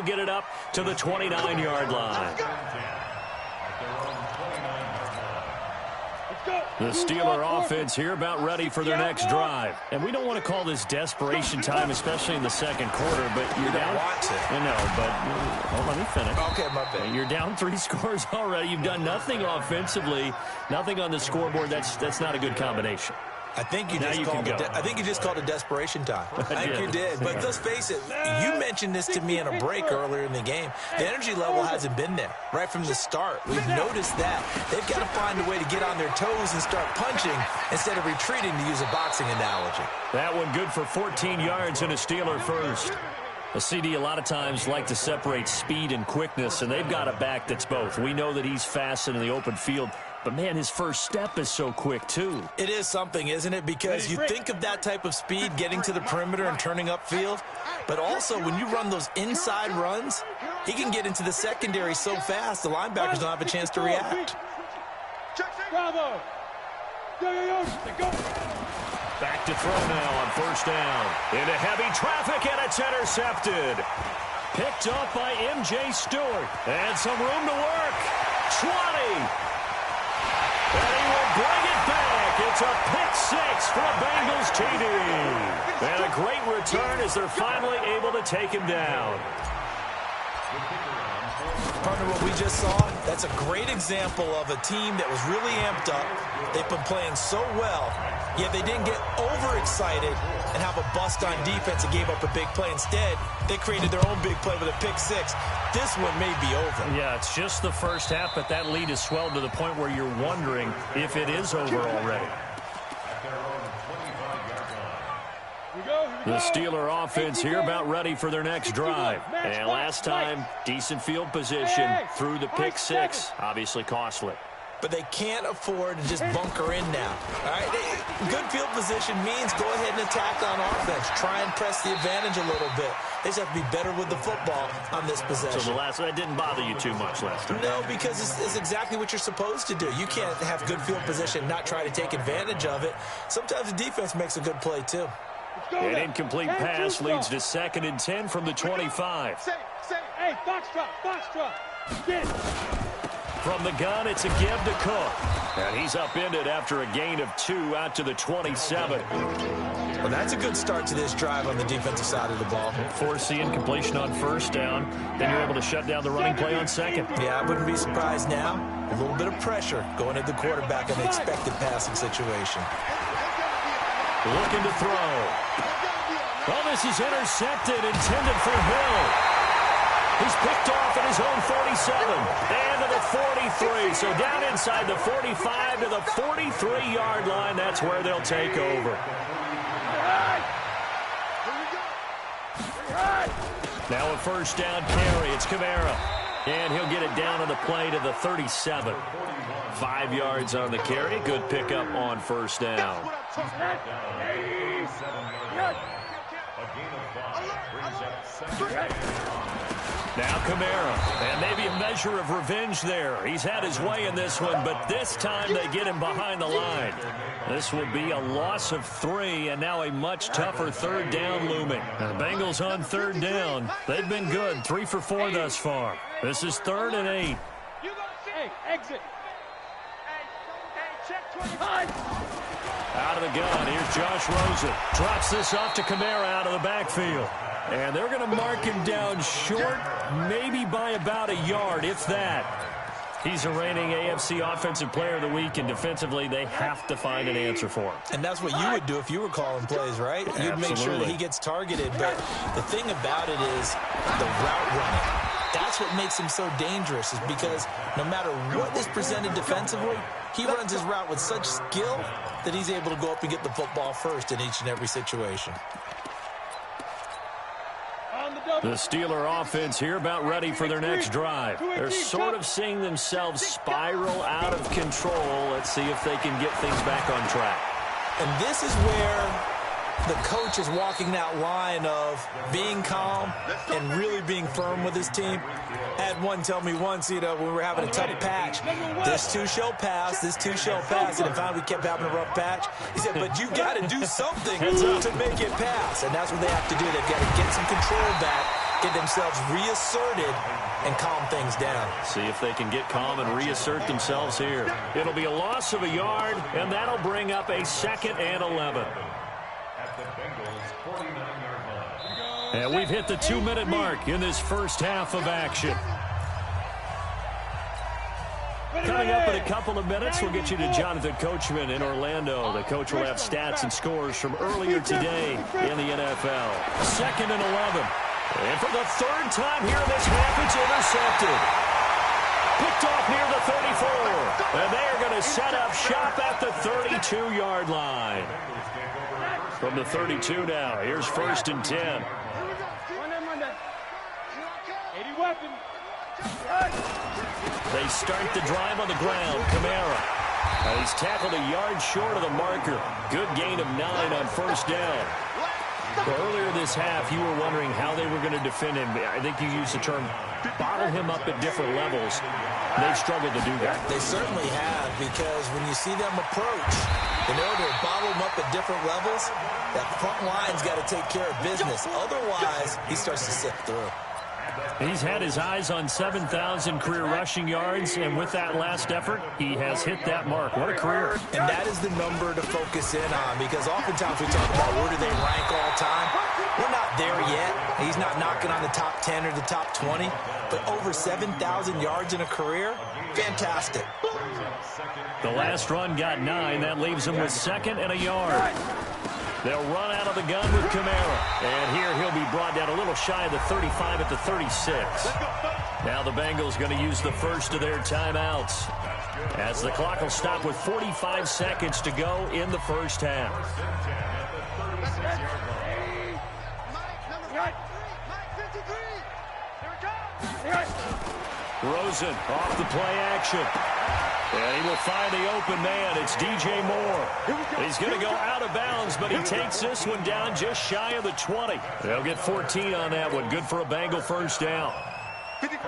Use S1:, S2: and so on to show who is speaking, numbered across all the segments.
S1: Get it up to the 29-yard line. The Steeler offense here about ready for their next drive. And we don't want to call this desperation time, especially in the second quarter, but you're down. I know, but let me finish.
S2: Okay, my bad.
S1: You're down 3 scores already. You've done nothing offensively, nothing on the scoreboard. That's not a good combination.
S2: I think you just called it desperation time. I think you did. But let's face it, you mentioned this to me in a break earlier in the game. The energy level hasn't been there right from the start. We've noticed that. They've got to find a way to get on their toes and start punching instead of retreating, to use a boxing analogy.
S1: That one good for 14 yards and a Steeler first. A CD a lot of times like to separate speed and quickness, and they've got a back that's both. We know that he's fast in the open field, but, man, his first step is so quick, too.
S2: It is something, isn't it? Because you think of that type of speed getting to the perimeter and turning upfield, but also when you run those inside runs, he can get into the secondary so fast the linebackers don't have a chance to react.
S3: Bravo.
S1: Back to throw now on first down. Into heavy traffic, and it's intercepted. Picked up by M.J. Stewart. And some room to work. 20. And he will bring it back. It's a pick six for a Bengals TD. And a great return as they're finally able to take him down.
S2: Partner, what we just saw, that's a great example of a team that was really amped up. They've been playing so well, yet they didn't get overexcited and have a bust on defense and gave up a big play. Instead, they created their own big play with a pick six. This one may be over.
S1: Yeah, it's just the first half, but that lead has swelled to the point where you're wondering if it is over already. The Steeler offense here about ready for their next drive. And last time, decent field position through the pick six. Obviously costly.
S2: But they can't afford to just bunker in now. All right, good field position means go ahead and attack on offense. Try and press the advantage a little bit. They just have to be better with the football on this possession.
S1: So that didn't bother you too much last time?
S2: No, because it's exactly what you're supposed to do. You can't have good field position and not try to take advantage of it. Sometimes the defense makes a good play, too.
S1: An incomplete pass leads to 2nd and 10 from the 25.
S3: Hey, box drop. Get.
S1: From the gun, it's a give to Cook. And he's upended after a gain of 2 out to the 27.
S2: Well, that's a good start to this drive on the defensive side of the ball.
S1: Forcing incompletion on first down. Then you're able to shut down the running play on second.
S2: Yeah, I wouldn't be surprised now. A little bit of pressure going at the quarterback in the expected passing situation.
S1: Looking to throw. Well, this is intercepted, intended for Hill. He's picked off at his own 47 and to the 43. So down inside the 45 to the 43-yard line. That's where they'll take over. Now a first down carry. It's Kamara. And he'll get it down on the play to the 37. 5 yards on the carry. Good pickup on first down. Now Kamara, and maybe a measure of revenge there. He's had his way in this one, but this time they get him behind the line. This will be a loss of 3, and now a much tougher third down looming. The Bengals on third down. They've been good, 3 for 4 thus far. This is 3rd and 8.
S3: Hey, exit.
S1: Out of the gun, here's Josh Rosen. Drops this off to Kamara out of the backfield. And they're going to mark him down short, maybe by about a yard, if that. He's a reigning AFC Offensive Player of the Week, and defensively they have to find an answer for him.
S2: And that's what you would do if you were calling plays, right? You'd make sure that he gets targeted. But the thing about it is the route running. That's what makes him so dangerous, is because no matter what is presented defensively, he runs his route with such skill that he's able to go up and get the football first in each and every situation.
S1: The Steeler offense here about ready for their next drive. They're sort of seeing themselves spiral out of control. Let's see if they can get things back on track.
S2: And this is where the coach is walking that line of being calm and really being firm with his team. I had one tell me once, when we were having a tough patch, this too shall pass, this too shall pass. And if we kept having a rough patch, he said, but you got to do something to make it pass. And that's what they have to do. They've got to get some control back get themselves reasserted, and calm things down.
S1: See if they can get calm and reassert themselves here. It'll be a loss of a yard, and that'll bring up a 2nd and 11. And we've hit the 2-minute mark in this first half of action. Coming up in a couple of minutes, we'll get you to Jonathan Coachman in Orlando. The coach will have stats and scores from earlier today in the NFL. 2nd and 11. And for the 3rd time here in this half, it's intercepted. Picked off near the 34. And they are going to set up shop at the 32-yard line. From the 32 now, here's 1st and 10. They start the drive on the ground. Kamara. He's tackled a yard short of the marker. Good gain of 9 on 1st down. Well, earlier this half, you were wondering how they were going to defend him. I think you used the term bottle him up at different levels. They've struggled to do that.
S2: They certainly have, because when you see them approach, in order to bottle him up at different levels, that front line's got to take care of business. Otherwise, he starts to sift through.
S1: He's had his eyes on 7,000 career rushing yards, and with that last effort, he has hit that mark. What a career.
S2: And that is the number to focus in on, because oftentimes we talk about where do they rank all time. We're not there yet. He's not knocking on the top 10 or the top 20, but over 7,000 yards in a career, fantastic.
S1: The last run got 9. That leaves him with 2nd and a yard. They'll run out of the gun with Kamara. And here he'll be brought down a little shy of the 35 at the 36. Now the Bengals going to use the first of their timeouts, as the clock will stop with 45 seconds to go in the first half. Rosen off the play action. And he will find the open man. It's DJ Moore. He's going to go out of bounds, but he takes this one down just shy of the 20. They'll get 14 on that one. Good for a Bengal first down.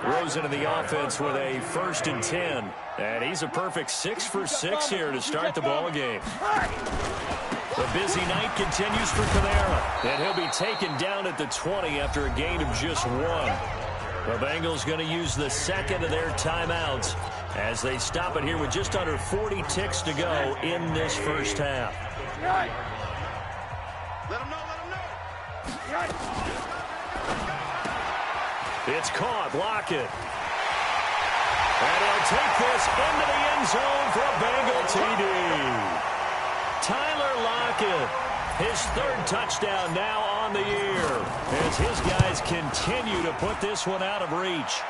S1: Rosen in the offense with a 1st and 10. And he's a perfect 6 for 6 here to start the ball game. The busy night continues for Kamara. And he'll be taken down at the 20 after a gain of just 1. The Bengals going to use the 2nd of their timeouts as they stop it here with just under 40 ticks to go in this first half.
S3: Let him know.
S1: It's caught. Lockett. And he'll take this into the end zone for a Bengal TD. Tyler Lockett, his 3rd touchdown now on the year, as his guys continue to put this one out of reach.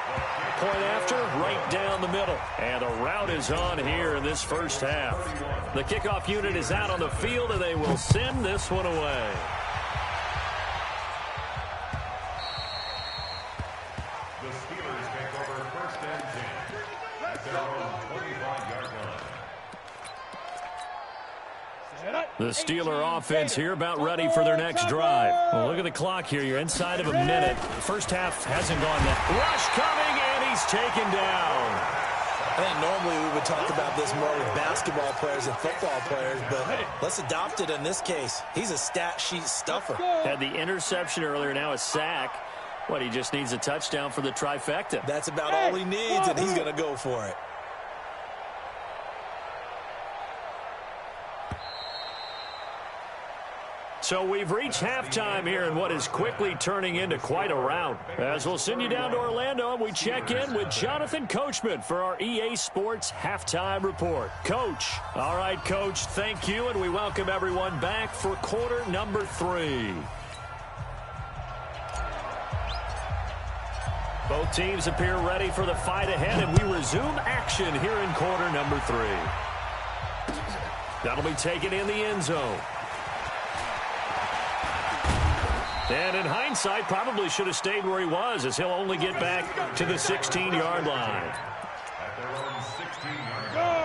S1: Point after, right down the middle. And the route is on here in this first half. The kickoff unit is out on the field, and they will send this one away.
S4: The Steelers take over 1st and 10 at their own 25-yard line.
S1: The Steeler offense here about ready for their next drive. Well, look at the clock here. You're inside of a minute. First half hasn't gone that. Rush coming, and he's taken down.
S2: I think normally we would talk about this more with basketball players and football players, but let's adopt it in this case. He's a stat sheet stuffer.
S1: Had the interception earlier, now a sack. What, he just needs a touchdown for the trifecta.
S2: That's about all he needs, and he's going to go for it.
S1: So we've reached halftime here in what is quickly turning into quite a rout. As we'll send you down to Orlando, and we check in with Jonathan Coachman for our EA Sports Halftime Report. Coach. All right, Coach, thank you, and we welcome everyone back for quarter number 3. Both teams appear ready for the fight ahead, and we resume action here in quarter number 3. That'll be taken in the end zone. And in hindsight, probably should have stayed where he was, as he'll only get back to the 16-yard line.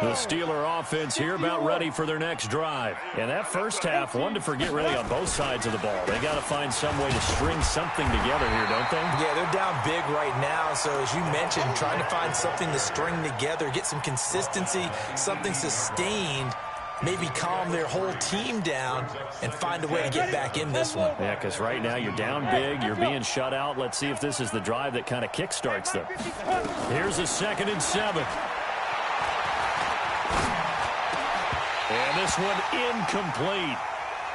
S1: The Steeler offense here about ready for their next drive. And that first half, one to forget really on both sides of the ball. They got to find some way to string something together here, don't they?
S2: Yeah, they're down big right now. So as you mentioned, trying to find something to string together, get some consistency, something sustained. maybe calm their whole team down and find a way to get back in this one.
S1: Yeah, because right now you're down big, you're being shut out. Let's see if this is the drive that kind of kickstarts them. Here's a 2nd and 7. And this one incomplete.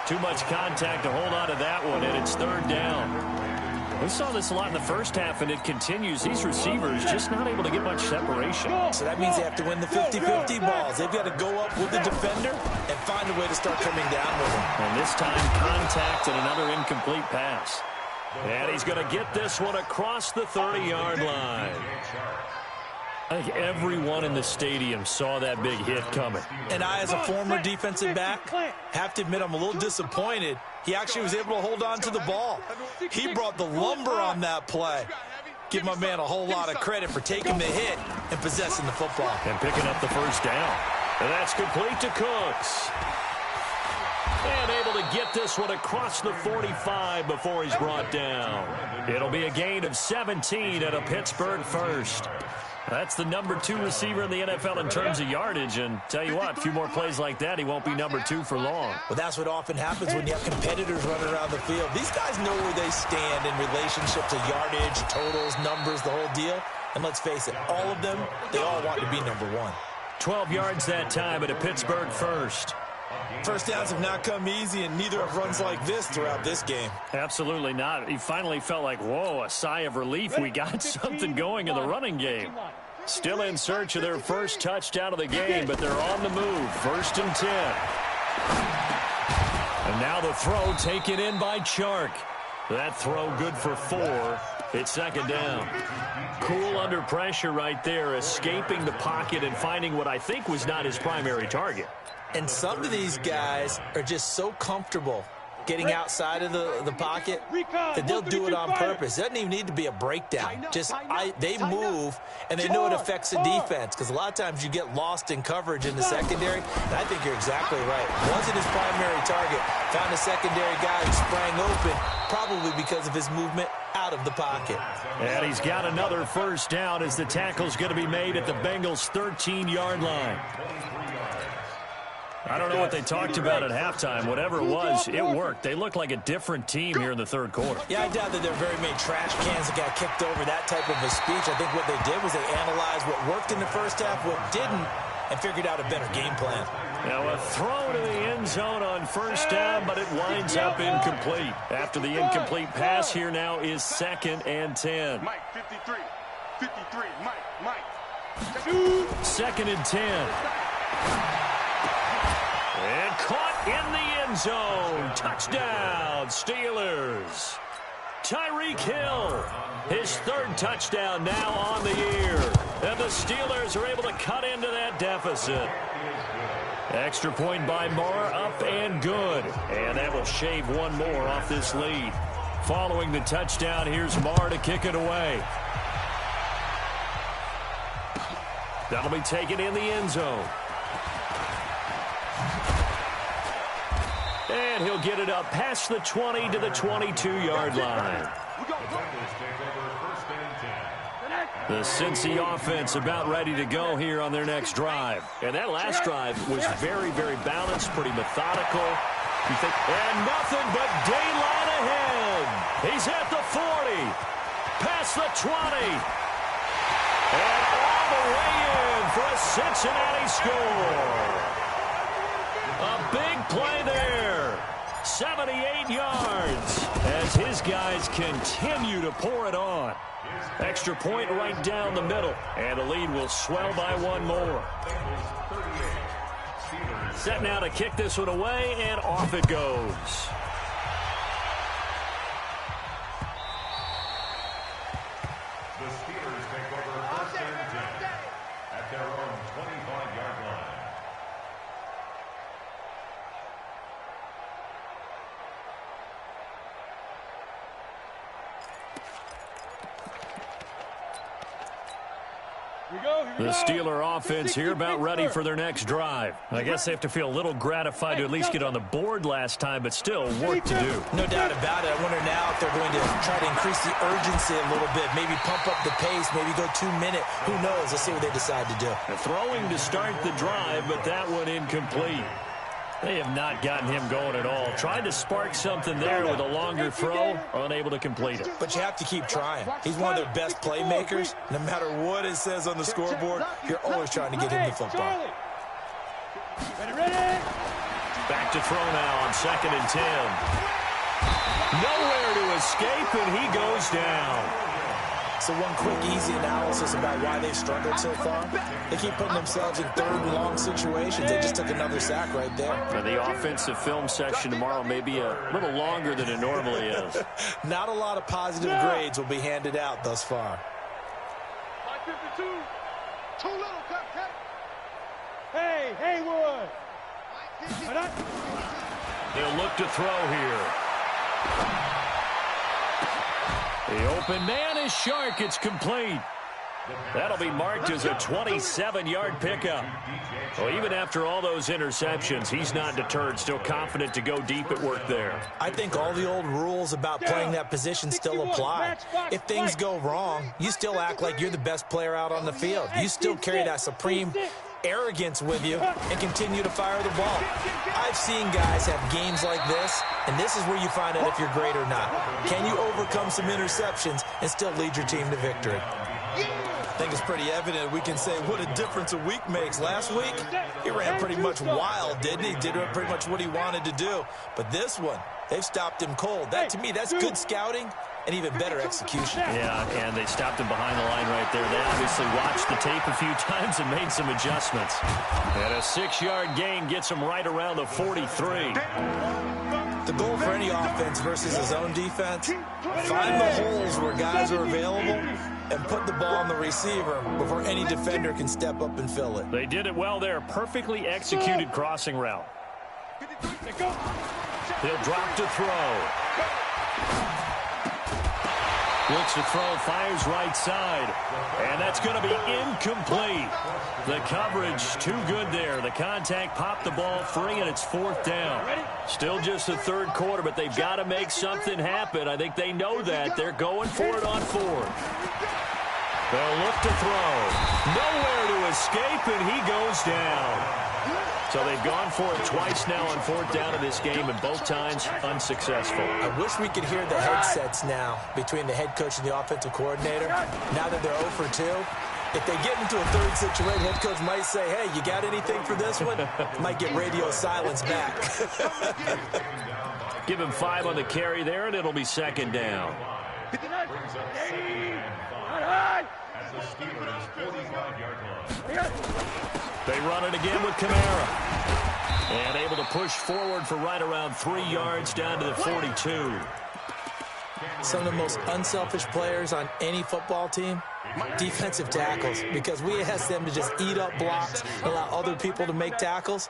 S1: Too much contact to hold on to that one, and it's 3rd down. We saw this a lot in the first half, and it continues. These receivers just not able to get much separation.
S2: So that means they have to win the 50-50 balls. They've got to go up with the defender and find a way to start coming down with him.
S1: And this time, contact and another incomplete pass. And he's going to get this one across the 30-yard line. I think everyone in the stadium saw that big hit coming.
S2: And I, as a former defensive back, have to admit I'm a little disappointed. He actually was able to hold on to the ball. He brought the lumber on that play. Give my man a whole lot of credit for taking the hit and possessing the football.
S1: And picking up the 1st down. And that's complete to Cooks. And able to get this one across the 45 before he's brought down. It'll be a gain of 17 at a Pittsburgh 1st. That's the number 2 receiver in the NFL in terms of yardage. And tell you what, a few more plays like that, he won't be number 2 for long.
S2: Well, that's what often happens when you have competitors running around the field. These guys know where they stand in relationship to yardage, totals, numbers, the whole deal. And let's face it, all of them, they all want to be number 1.
S1: 12 yards that time at a Pittsburgh 1st.
S2: First downs have not come easy, and neither have runs like this throughout this game.
S1: Absolutely not. He finally felt like, whoa, a sigh of relief. We got something going in the running game. Still in search of their first touchdown of the game, but they're on the move. 1st and 10. And now the throw taken in by Chark. That throw good for 4. It's 2nd down. Cool under pressure right there, escaping the pocket and finding what I think was not his primary target.
S2: And some of these guys are just so comfortable getting outside of the pocket that they'll do it on purpose. It doesn't even need to be a breakdown. They move, and they know it affects the defense, because a lot of times you get lost in coverage in the secondary, and I think you're exactly right. Wasn't his primary target. Found a secondary guy who sprang open, probably because of his movement out of the pocket.
S1: And he's got another 1st down as the tackle's going to be made at the Bengals' 13-yard line. I don't know what they talked about at halftime. Whatever it was, it worked. They look like a different team here in the 3rd quarter.
S2: Yeah, I doubt that there are very many trash cans that got kicked over, that type of a speech. I think what they did was they analyzed what worked in the first half, what didn't, and figured out a better game plan.
S1: Now a throw to the end zone on 1st down, but it winds up incomplete. After the incomplete pass, here now is 2nd and 10.
S3: Mike, 53. 53, Mike.
S1: 2nd and 10. And caught in the end zone. Touchdown, Steelers. Tyreek Hill, his 3rd touchdown now on the year. And the Steelers are able to cut into that deficit. Extra point by Marr, up and good. And that will shave one more off this lead. Following the touchdown, here's Marr to kick it away. That'll be taken in the end zone. And he'll get it up past the 20 to the 22-yard line. The Cincy offense about ready to go here on their next drive. And that last drive was very, very balanced, pretty methodical. And nothing but daylight ahead. He's at the 40, past the 20, and all the way in for a Cincinnati score. A big play there. 78 yards as his guys continue to pour it on. Extra point right down the middle, and the lead will swell by one more. Set now to kick this one away, and off it goes.
S4: The Steelers take over 1st and 10 at their own 25-yard line.
S1: The Steeler offense here about ready for their next drive. I guess they have to feel a little gratified to at least get on the board last time, but still work to do.
S2: No doubt about it. I wonder now if they're going to try to increase the urgency a little bit, maybe pump up the pace, maybe go 2-minute. Who knows? Let's see what they decide to do.
S1: Throwing to start the drive, but that one incomplete. They have not gotten him going at all. Tried to spark something there with a longer throw, unable to complete it.
S2: But you have to keep trying. He's one of their best playmakers. No matter what it says on the scoreboard, you're always trying to get him the football.
S1: Back to throw now on 2nd and 10. Nowhere to escape, and he goes down.
S2: So one quick, easy analysis about why they've struggled so far. They keep putting themselves in 3rd and long situations. They just took another sack right there.
S1: And the offensive film section tomorrow may be a little longer than it normally is.
S2: Not a lot of positive grades will be handed out thus far.
S3: 52. Too little, cut. Hey, Haywood.
S1: He'll look to throw here. The open man is Shark. It's complete. That'll be marked as a 27-yard pickup. Well, even after all those interceptions, he's not deterred, still confident to go deep at work there.
S2: I think all the old rules about playing that position still apply. If things go wrong, you still act like you're the best player out on the field. You still carry that supreme arrogance with you and continue to fire the ball. I've seen guys have games like this, and this is where you find out if you're great or not. Can you overcome some interceptions and still lead your team to victory? I think it's pretty evident we can say what a difference a week makes. Last week, he ran pretty much wild, didn't he? Did pretty much what he wanted to do. But this one, they've stopped him cold. That, to me, that's good scouting and even better execution.
S1: Yeah, and they stopped him behind the line right there. They obviously watched the tape a few times and made some adjustments. And a 6-yard gain gets him right around the 43.
S2: The goal for any offense versus his own defense, find the holes where guys are available and put the ball on the receiver before any defender can step up and fill it.
S1: They did it well there. Perfectly executed crossing route. He'll drop to throw. Looks to throw, fires right side. And that's going to be incomplete. The coverage too good there. The contact popped the ball free, and it's 4th down. Still just the 3rd quarter, but they've got to make something happen. I think they know that. They're going for it on 4th. They'll look to throw. Nowhere to escape, and he goes down. So they've gone for it twice now on 4th down in this game, and both times unsuccessful.
S2: I wish we could hear the headsets now between the head coach and the offensive coordinator. Now that they're 0 for 2, if they get into a 3rd situation, head coach might say, hey, you got anything for this one? Might get radio silence back.
S1: Give him 5 on the carry there, and it'll be 2nd down. They run it again with Kamara. And able to push forward for right around 3 yards down to the 42.
S2: Some of the most unselfish players on any football team, defensive tackles, because we ask them to just eat up blocks and allow other people to make tackles.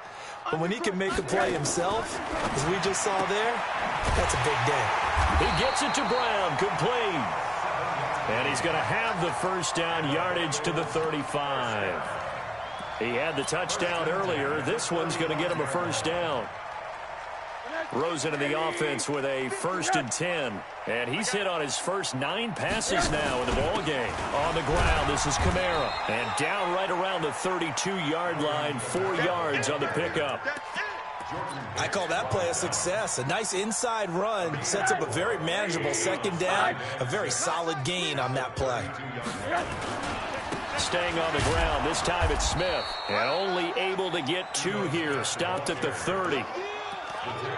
S2: But when he can make a play himself, as we just saw there, that's a big day.
S1: He gets it to Brown, complete. And he's going to have the 1st down, yardage to the 35. He had the touchdown earlier. This one's going to get him a 1st down. Rose into the offense with a 1st and 10. And he's hit on his first 9 passes now in the ballgame. On the ground, this is Kamara. And down right around the 32-yard line, 4 yards on the pickup.
S2: I call that play a success. A nice inside run sets up a very manageable 2nd down. A very solid gain on that play.
S1: Staying on the ground, this time it's Smith. And only able to get 2 here. Stopped at the 30.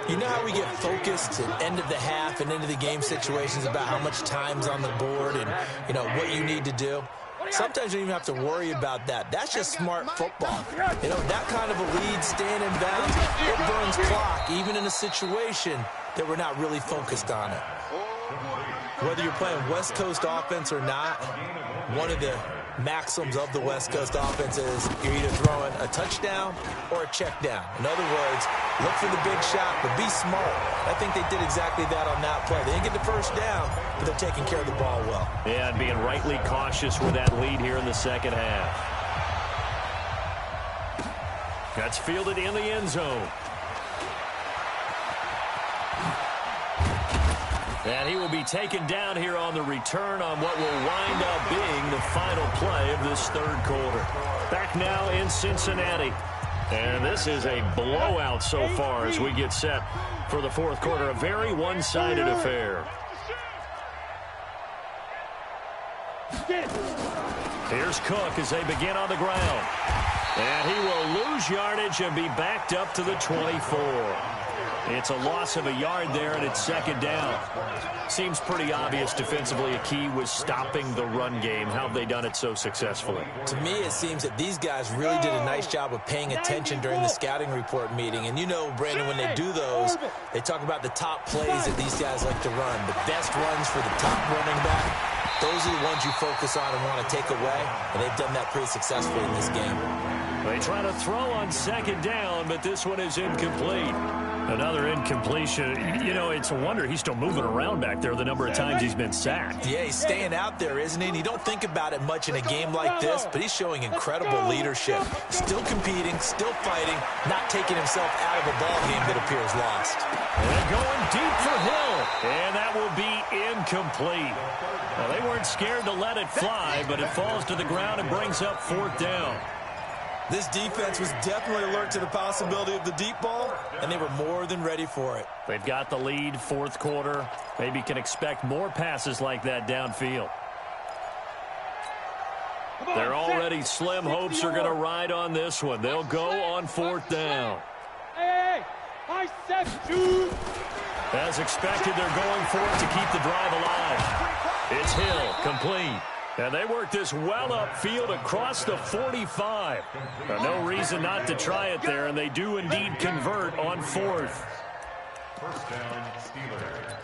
S2: You know how we get focused at end of the half and into the game situations about how much time's on the board and, you know, what you need to do? Sometimes you don't even have to worry about that. That's just smart football. You know, that kind of a lead, staying in bounds, it burns clock, even in a situation that we're not really focused on it. Whether you're playing West Coast offense or not, one of the maxims of the West Coast offense is you're either throwing a touchdown or a check down. In other words, look for the big shot, but be smart. I think they did exactly that on that play. They didn't get the 1st down, but they're taking care of the ball well.
S1: Yeah, and being rightly cautious with that lead here in the 2nd half. That's fielded in the end zone. And he will be taken down here on the return on what will wind up being the final play of this 3rd quarter. Back now in Cincinnati. And this is a blowout so far as we get set for the fourth quarter. A very one-sided affair. Here's Cook as they begin on the ground. And he will lose yardage and be backed up to the 24. It's a loss of a yard there, and it's second down. Seems pretty obvious defensively a key was stopping the run game. How have they done it so successfully?
S2: To me, it seems that these guys really did a nice job of paying attention during the scouting report meeting. And you know, Brandon, when they do those, they talk about the top plays that these guys like to run. The best runs for the top running back, those are the ones you focus on and want to take away. And they've done that pretty successfully in this game.
S1: They try to throw on second down, but this one is incomplete. Another incompletion. You know, it's a wonder he's still moving around back there the number of times he's been sacked.
S2: Yeah, he's staying out there, isn't he? And you don't think about it much in a game like this, but he's showing incredible leadership. Still competing, still fighting, not taking himself out of a ball game that appears lost.
S1: And going deep for Hill. And that will be incomplete. Well, they weren't scared to let it fly, but it falls to the ground and brings up fourth down.
S2: This defense was definitely alert to the possibility of the deep ball, and they were more than ready for it.
S1: They've got the lead, fourth quarter. Maybe can expect more passes like that downfield. Their already slim hopes are going to ride on this one. They'll go on fourth down.
S3: Hey, I said shoot.
S1: As expected, they're going for it to keep the drive alive. It's Hill, complete. And they work this well upfield across the 45. No reason not to try it there, and they do indeed convert on fourth.
S4: First down, Steelers.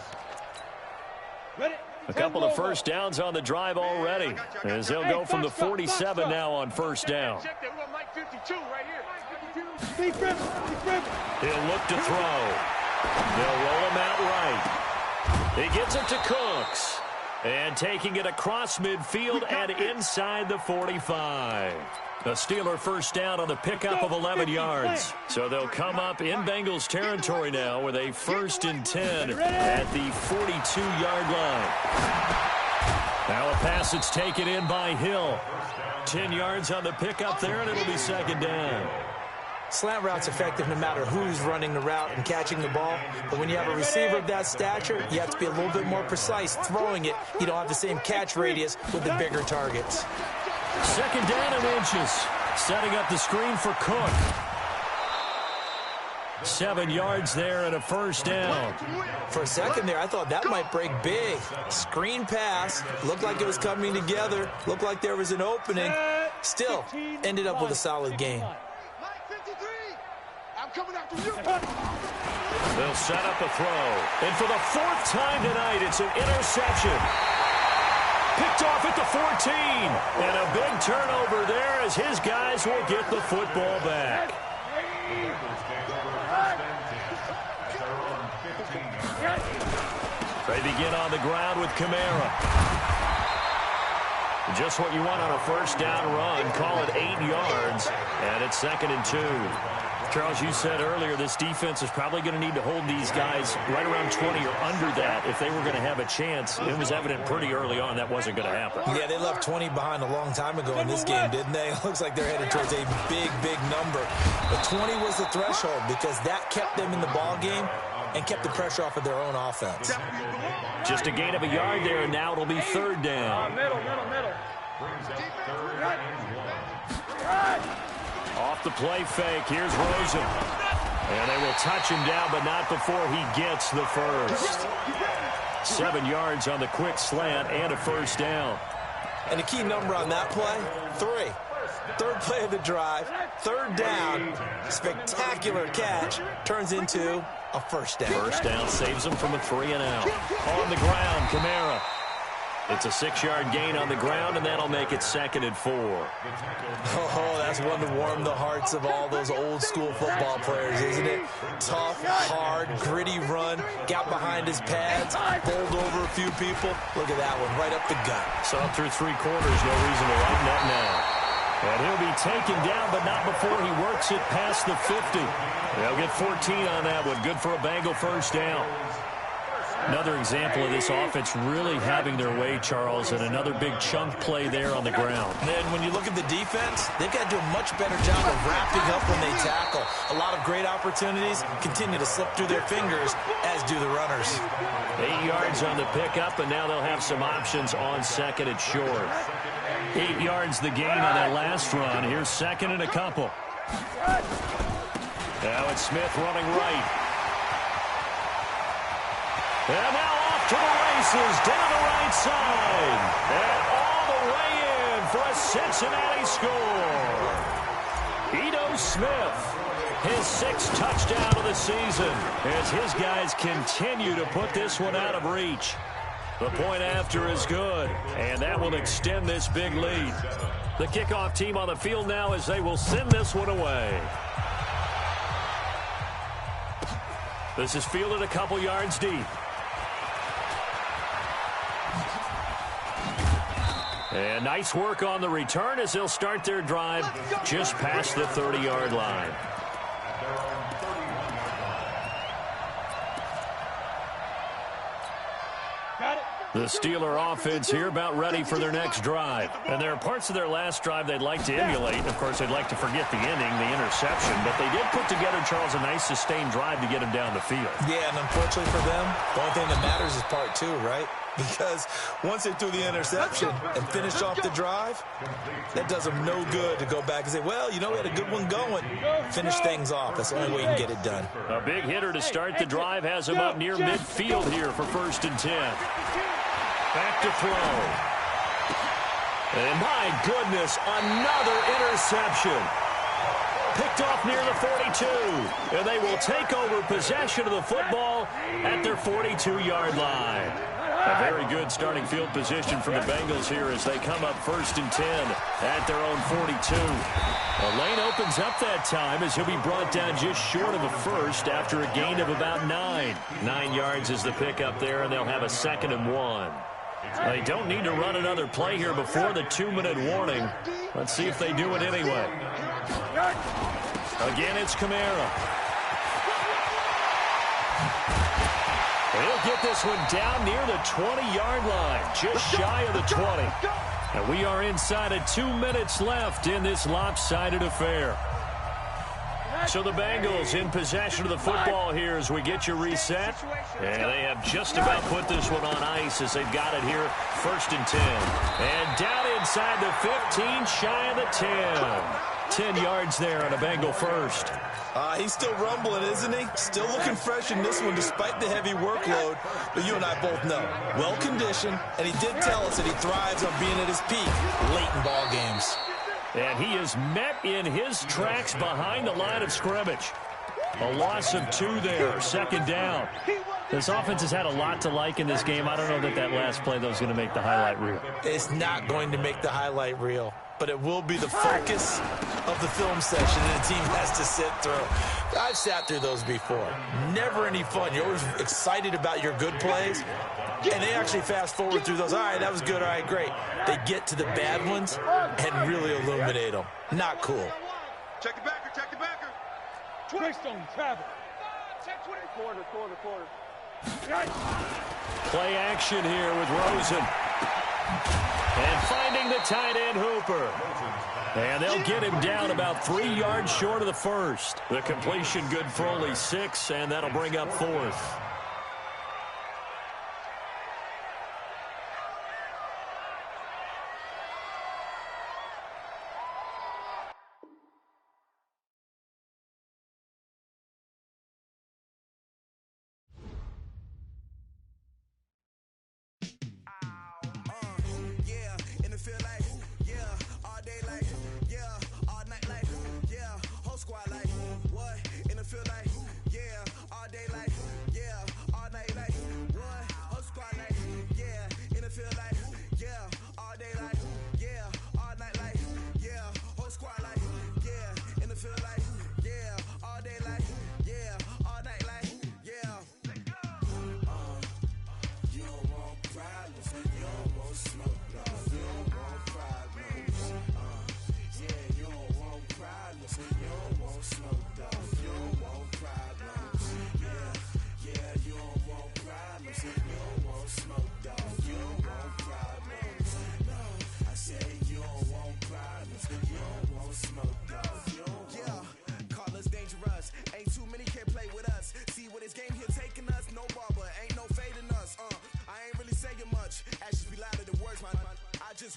S1: A couple of first downs on the drive already, as they'll go from the 47 now on first down. He'll look to throw. They'll roll him out right. He gets it to Cooks. And taking it across midfield and inside the 45. The Steeler first down on the pickup of 11 yards. So they'll come up in Bengals territory now with a 1st and 10 at the 42-yard line. Now a pass that's taken in by Hill. 10 yards on the pickup there, and it'll be second down.
S2: Slant route's effective no matter who's running the route and catching the ball. But when you have a receiver of that stature, you have to be a little bit more precise throwing it. You don't have the same catch radius with the bigger targets.
S1: Second down and inches. Setting up the screen for Cook. 7 yards there and a first down.
S2: For a second there, I thought that might break big. Screen pass. Looked like it was coming together. Looked like there was an opening. Still, ended up with a solid gain.
S1: They'll set up a throw. And for the 4th time tonight, it's an interception. Picked off at the 14. And a big turnover there as his guys will get the football back. They begin on the ground with Kamara. Just what you want on a first down run. Call it 8 yards. And it's 2nd and 2. Charles, you said earlier this defense is probably going to need to hold these guys right around 20 or under that if they were going to have a chance. It was evident pretty early on that wasn't going to happen.
S2: Yeah, they left 20 behind a long time ago in this game, didn't they? It looks like they're headed towards a big, big number. But 20 was the threshold because that kept them in the ball game and kept the pressure off of their own offense.
S1: Just a gain of a yard there, and now it'll be 3rd down.
S3: Middle.
S4: Brings up 3rd and 1.
S1: Off the play fake, here's Rosen. And they will touch him down, but not before he gets the first. 7 yards on the quick slant and a first down.
S2: And the key number on that play, 3. 3rd play of the drive, 3rd down, spectacular catch, turns into a first down.
S1: First down saves them from a 3 and out. On the ground, Kamara. It's a 6-yard gain on the ground, and that'll make it 2nd and 4.
S2: Oh, that's one to warm the hearts of all those old-school football players, isn't it? Tough, hard, gritty run, got behind his pads, bowled over a few people. Look at that one, right up the gut.
S1: So up through 3 quarters, no reason to lighten up now. And he'll be taken down, but not before he works it past the 50. They'll get 14 on that one. Good for a Bengal first down. Another example of this offense really having their way, Charles, and another big chunk play there on the ground.
S2: And then when you look at the defense, they've got to do a much better job of wrapping up when they tackle. A lot of great opportunities continue to slip through their fingers, as do the runners.
S1: 8 yards on the pickup, and now they'll have some options on second and short. 8 yards the gain on that last run. Here's second and a couple. Now it's Smith running right. And now off to the races, down the right side. And all the way in for a Cincinnati score. Ito Smith, his 6th touchdown of the season, as his guys continue to put this one out of reach. The point after is good, and that will extend this big lead. The kickoff team on the field now as they will send this one away. This is fielded a couple yards deep. And nice work on the return as they'll start their drive just past the 30-yard line. The Steeler offense here about ready for their next drive. And there are parts of their last drive they'd like to emulate. Of course, they'd like to forget the inning, the interception. But they did put together, Charles, a nice sustained drive to get him down the field.
S2: Yeah, and unfortunately for them, the only thing that matters is part 2, right? Because once they threw the interception and finished off the drive, that does them no good to go back and say, well, you know, we had a good one going. Finish things off. That's the only way you can get it done.
S1: A big hitter to start the drive has him up near midfield here for 1st and 10. Back to throw. And my goodness, another interception. Picked off near the 42. And they will take over possession of the football at their 42-yard line. A very good starting field position for the Bengals here as they come up 1st and 10 at their own 42. The lane opens up that time as he'll be brought down just short of the first after a gain of about 9. 9 yards is the pickup there, and they'll have a 2nd and 1. They don't need to run another play here before the 2-minute warning. Let's see if they do it anyway. Again, it's Kamara. He'll get this one down near the 20-yard line, just shy of the 20. And we are inside of 2 minutes left in this lopsided affair. So the Bengals in possession of the football here as we get you reset. And they have just about put this one on ice as they've got it here, 1st and 10. And down inside the 15, shy of the 10. 10 yards there on a Bengal first.
S2: He's still rumbling, isn't he? Still looking fresh in this one despite the heavy workload. But you and I both know, well-conditioned, and he did tell us that he thrives on being at his peak late in ball games.
S1: And he is met in his tracks behind the line of scrimmage. A loss of 2 there, 2nd down. This offense has had a lot to like in this game. I don't know that that last play, though, is going to make the highlight reel.
S2: It's not going to make the highlight reel, but it will be the focus of the film session that the team has to sit through. I've sat through those before. Never any fun. You're always excited about your good plays, and they actually fast forward through those. All right, that was good. All right, great. They get to the bad ones and really illuminate them. Not cool.
S3: Check the backer, check the backer. Twist on travel. Check 20. Quarter.
S1: Play action here with Rosen. And finding the tight end Hooper. And they'll get him down about 3 yards short of the first. The completion good for only 6, and that'll bring up 4th.
S5: Squad like, what? In the field like, yeah, all day like, yeah.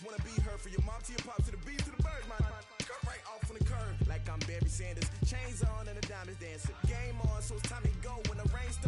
S5: wanna be her. From your mom to your pops to the beat to the bird, man. Cut right off on the curve like I'm Barry Sanders. Chains on and the diamonds dancing. Game on, so it's time to go when the rain starts.